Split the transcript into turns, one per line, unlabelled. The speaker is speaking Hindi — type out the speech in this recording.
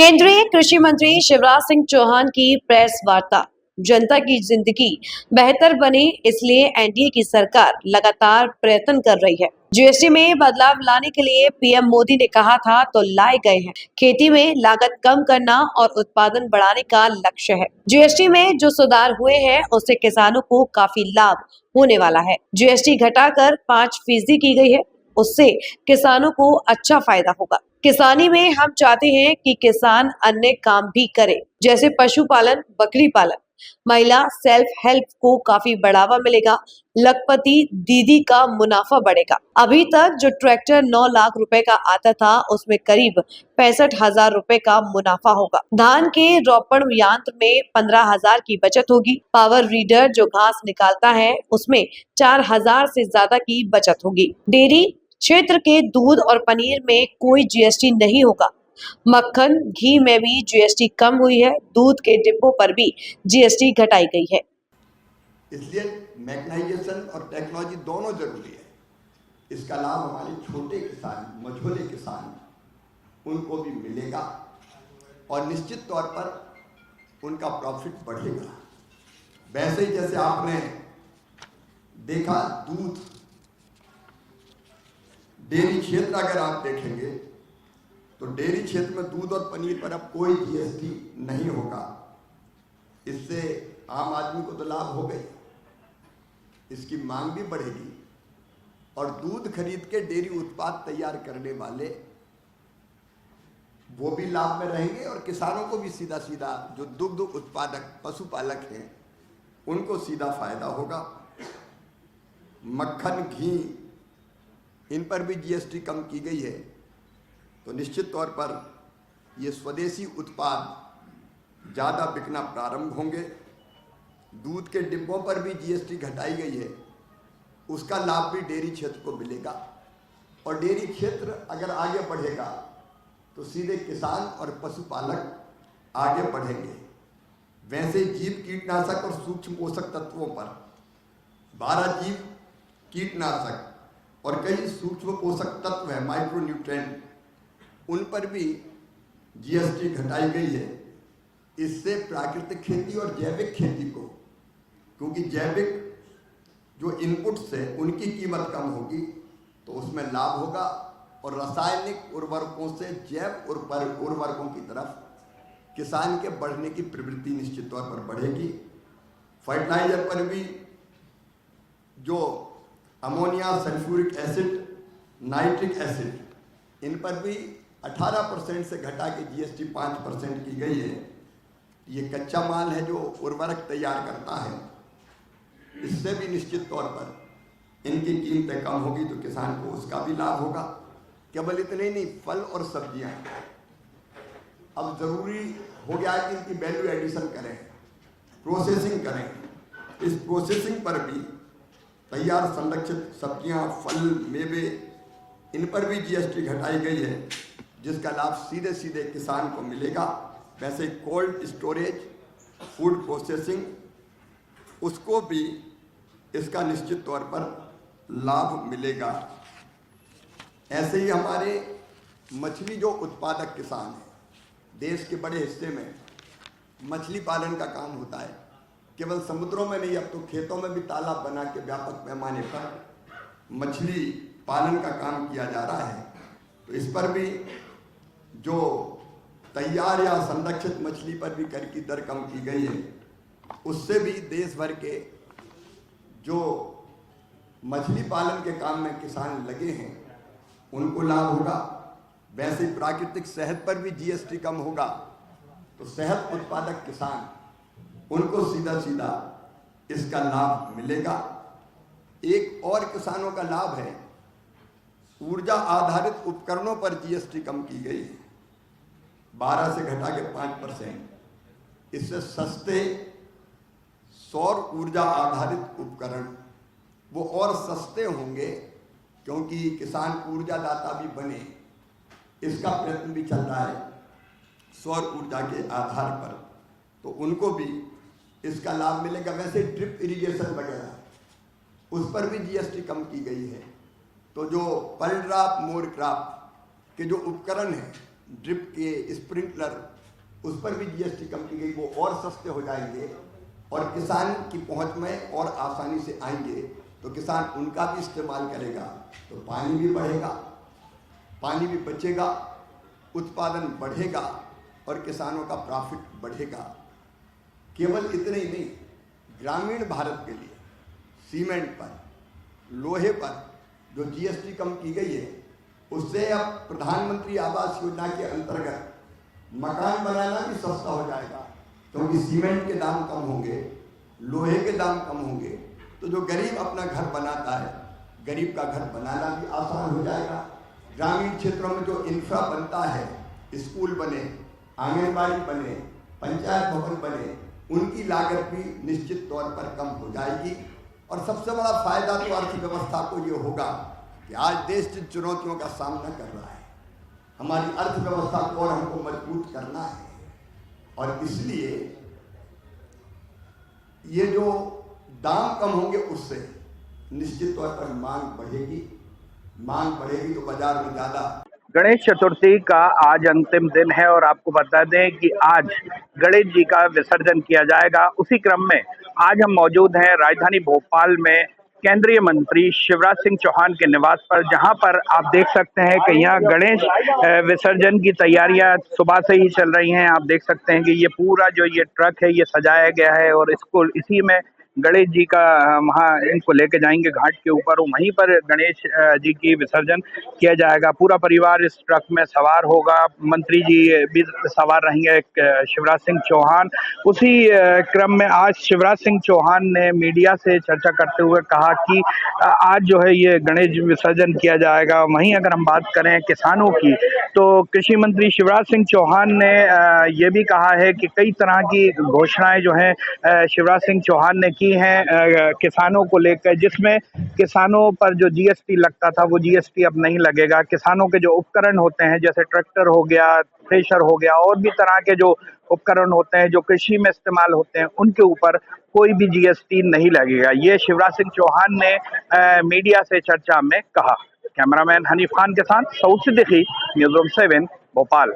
केंद्रीय कृषि मंत्री शिवराज सिंह चौहान की प्रेस वार्ता। जनता की जिंदगी बेहतर बने इसलिए एनडीए की सरकार लगातार प्रयत्न कर रही है। जीएसटी में बदलाव लाने के लिए पीएम मोदी ने कहा था तो लाए गए हैं। खेती में लागत कम करना और उत्पादन बढ़ाने का लक्ष्य है। जीएसटी में जो सुधार हुए हैं उससे किसानों को काफी लाभ होने वाला है। जीएसटी घटाकर 5% की गई है, उससे किसानों को अच्छा फायदा होगा। किसानी में हम चाहते हैं कि किसान अन्य काम भी करे, जैसे पशुपालन, बकरी पालन। महिला सेल्फ हेल्प को काफी बढ़ावा मिलेगा। लखपति दीदी का मुनाफा बढ़ेगा। अभी तक जो ट्रैक्टर 9 लाख रुपए का आता था उसमें करीब 65,000 रुपए का मुनाफा होगा। धान के रोपण यंत्र में 15,000 की बचत होगी। पावर रीडर जो घास निकालता है उसमें 4,000 से ज्यादा की बचत होगी। डेयरी क्षेत्र के दूध और पनीर में कोई जीएसटी नहीं होगा। मक्खन, घी में भी जीएसटी कम हुई है। दूध के डिब्बों पर भी जीएसटी घटाई गई है।
इसलिए मैकेनाइजेशन और टेक्नोलॉजी दोनों जरूरी है। इसका लाभ हमारे छोटे किसान, मझोले किसान, उनको भी मिलेगा और निश्चित तौर पर उनका प्रॉफिट बढ़ेगा। वैसे ही जैसे आपने देखा, दूध डेयरी क्षेत्र अगर आप देखेंगे तो डेयरी क्षेत्र में दूध और पनीर पर अब कोई जीएसटी नहीं होगा। इससे आम आदमी को तो लाभ हो गई, इसकी मांग भी बढ़ेगी और दूध खरीद के डेयरी उत्पाद तैयार करने वाले वो भी लाभ में रहेंगे और किसानों को भी सीधा सीधा जो दुग्ध उत्पादक पशुपालक हैं उनको सीधा फायदा होगा। मक्खन, घी, इन पर भी जीएसटी कम की गई है, तो निश्चित तौर पर ये स्वदेशी उत्पाद ज़्यादा बिकना प्रारंभ होंगे। दूध के डिब्बों पर भी जीएसटी घटाई गई है, उसका लाभ भी डेयरी क्षेत्र को मिलेगा और डेयरी क्षेत्र अगर आगे बढ़ेगा तो सीधे किसान और पशुपालक आगे बढ़ेंगे। वैसे जीव कीटनाशक और सूक्ष्म पोषक तत्वों पर 12 जीव कीटनाशक और कई सूक्ष्म पोषक तत्व है, माइक्रोन्यूट्रिएंट, उन पर भी जीएसटी घटाई गई है। इससे प्राकृतिक खेती और जैविक खेती को, क्योंकि जैविक जो इनपुट्स है उनकी कीमत कम होगी तो उसमें लाभ होगा और रासायनिक उर्वरकों से जैव उर्वरकों की तरफ किसान के बढ़ने की प्रवृत्ति निश्चित तौर पर बढ़ेगी। फर्टिलाइजर पर भी जो ammonia, sulphuric acid, nitric acid, इन पर भी 18% से घटा के जीएसटी 5% की गई है। ये कच्चा माल है जो उर्वरक तैयार करता है, इससे भी निश्चित तौर पर इनकी कीमतें कम होगी तो किसान को उसका भी लाभ होगा। केवल इतने ही नहीं, फल और सब्जियां अब जरूरी हो गया है कि इनकी वैल्यू एडिशन करें, प्रोसेसिंग करें। इस प्रोसेसिंग पर भी तैयार संरक्षित सब्जियां, फल, मेवे, इन पर भी जीएसटी घटाई गई है, जिसका लाभ सीधे सीधे किसान को मिलेगा। वैसे कोल्ड स्टोरेज, फूड प्रोसेसिंग, उसको भी इसका निश्चित तौर पर लाभ मिलेगा। ऐसे ही हमारे मछली जो उत्पादक किसान हैं, देश के बड़े हिस्से में मछली पालन का काम होता है। केवल समुद्रों में नहीं, अब तो खेतों में भी तालाब बना के व्यापक पैमाने पर मछली पालन का काम किया जा रहा है। तो इस पर भी जो तैयार या संरक्षित मछली पर भी कर की दर कम की गई है, उससे भी देश भर के जो मछली पालन के काम में किसान लगे हैं उनको लाभ होगा। वैसे प्राकृतिक शहद पर भी जीएसटी कम होगा तो शहद उत्पादक किसान, उनको सीधा सीधा इसका लाभ मिलेगा। एक और किसानों का लाभ है, ऊर्जा आधारित उपकरणों पर जीएसटी कम की गई है, 12 से घटा के 5%। इससे सस्ते सौर ऊर्जा आधारित उपकरण वो और सस्ते होंगे, क्योंकि किसान ऊर्जादाता भी बने, इसका प्रयत्न भी चल रहा है सौर ऊर्जा के आधार पर, तो उनको भी इसका लाभ मिलेगा। वैसे ड्रिप इरिगेशन वगैरह उस पर भी जीएसटी कम की गई है। तो जो पर ड्रॉप मोर क्रॉप के जो उपकरण हैं ड्रिप के स्प्रिंकलर, उस पर भी जीएसटी कम की गई, वो और सस्ते हो जाएंगे और किसान की पहुंच में और आसानी से आएंगे, तो किसान उनका भी इस्तेमाल करेगा, तो पानी भी बढ़ेगा, पानी भी बचेगा, उत्पादन बढ़ेगा और किसानों का प्रॉफिट बढ़ेगा। केवल इतने ही नहीं, ग्रामीण भारत के लिए सीमेंट पर, लोहे पर जो जीएसटी कम की गई है, उससे अब प्रधानमंत्री आवास योजना के अंतर्गत मकान बनाना भी सस्ता हो जाएगा, क्योंकि सीमेंट के दाम कम होंगे, लोहे के दाम कम होंगे, तो जो गरीब अपना घर बनाता है, गरीब का घर बनाना भी आसान हो जाएगा। ग्रामीण क्षेत्रों में जो इंफ्रा बनता है, स्कूल बने, आंगनबाड़ी बने, पंचायत भवन बने, उनकी लागत भी निश्चित तौर पर कम हो जाएगी। और सबसे बड़ा फायदा तो अर्थव्यवस्था को ये होगा कि आज देश जिन चुनौतियों का सामना कर रहा है, हमारी अर्थव्यवस्था को और हमको मजबूत करना है, और इसलिए ये जो दाम कम होंगे उससे निश्चित तौर पर मांग बढ़ेगी, मांग बढ़ेगी तो बाजार में ज्यादा।
गणेश चतुर्थी का आज अंतिम दिन है और आपको बता दें कि आज गणेश जी का विसर्जन किया जाएगा। उसी क्रम में आज हम मौजूद हैं राजधानी भोपाल में केंद्रीय मंत्री शिवराज सिंह चौहान के निवास पर, जहां पर आप देख सकते हैं कि यहाँ गणेश विसर्जन की तैयारियां सुबह से ही चल रही हैं। आप देख सकते हैं कि ये पूरा जो ये ट्रक है ये सजाया गया है और इसको इसी में गणेश जी का वहाँ इनको लेके जाएंगे घाट के ऊपर, वहीं पर गणेश जी की विसर्जन किया जाएगा। पूरा परिवार इस ट्रक में सवार होगा, मंत्री जी भी सवार रहेंगे, शिवराज सिंह चौहान। उसी क्रम में आज शिवराज सिंह चौहान ने मीडिया से चर्चा करते हुए कहा कि आज जो है ये गणेश विसर्जन किया जाएगा। वहीं अगर हम बात करें किसानों की, तो कृषि मंत्री शिवराज सिंह चौहान ने ये भी कहा है कि कई तरह की घोषणाएं जो हैं शिवराज सिंह चौहान ने की हैं किसानों को लेकर, जिसमें किसानों पर जो जीएसटी लगता था वो जीएसटी अब नहीं लगेगा। किसानों के जो उपकरण होते हैं जैसे ट्रैक्टर हो गया, थ्रेशर हो गया, और भी तरह के जो उपकरण होते हैं जो कृषि में इस्तेमाल होते हैं, उनके ऊपर कोई भी जीएसटी नहीं लगेगा। ये शिवराज सिंह चौहान ने मीडिया से चर्चा में कहा। कैमरामैन हनीफ खान के साथ सऊद सिद्दीकी, न्यूज़ रूम 7, भोपाल।